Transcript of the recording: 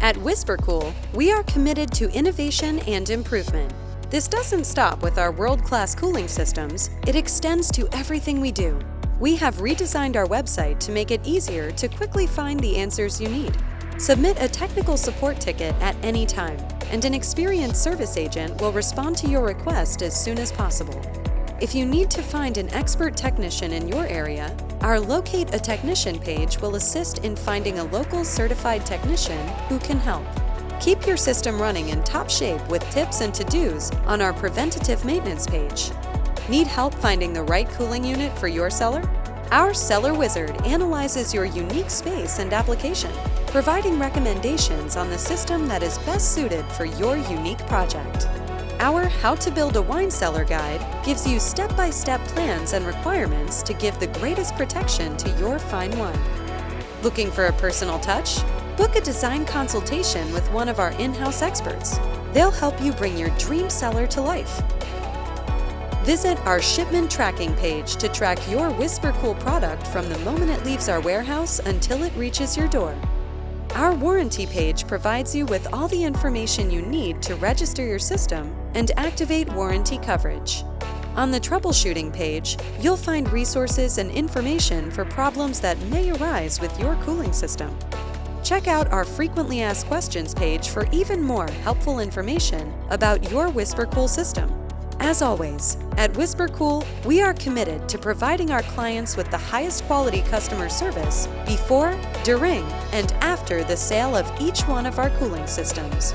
At WhisperKOOL, we are committed to innovation and improvement. This doesn't stop with our world-class cooling systems, it extends to everything we do. We have redesigned our website to make it easier to quickly find the answers you need. Submit a technical support ticket at any time, and an experienced service agent will respond to your request as soon as possible. If you need to find an expert technician in your area, our Locate a Technician page will assist in finding a local certified technician who can help. Keep your system running in top shape with tips and to-dos on our Preventative Maintenance page. Need help finding the right cooling unit for your cellar? Our Cellar Wizard analyzes your unique space and application, providing recommendations on the system that is best suited for your unique project. Our How to Build a Wine Cellar guide gives you step-by-step plans and requirements to give the greatest protection to your fine wine. Looking for a personal touch? Book a design consultation with one of our in-house experts. They'll help you bring your dream cellar to life. Visit our Shipment Tracking page to track your WhisperKOOL product from the moment it leaves our warehouse until it reaches your door. Our Warranty page provides you with all the information you need to register your system and activate warranty coverage. On the Troubleshooting page, you'll find resources and information for problems that may arise with your cooling system. Check out our Frequently Asked Questions page for even more helpful information about your WhisperKOOL system. As always, at WhisperKOOL, we are committed to providing our clients with the highest quality customer service before, during, and after the sale of each one of our cooling systems.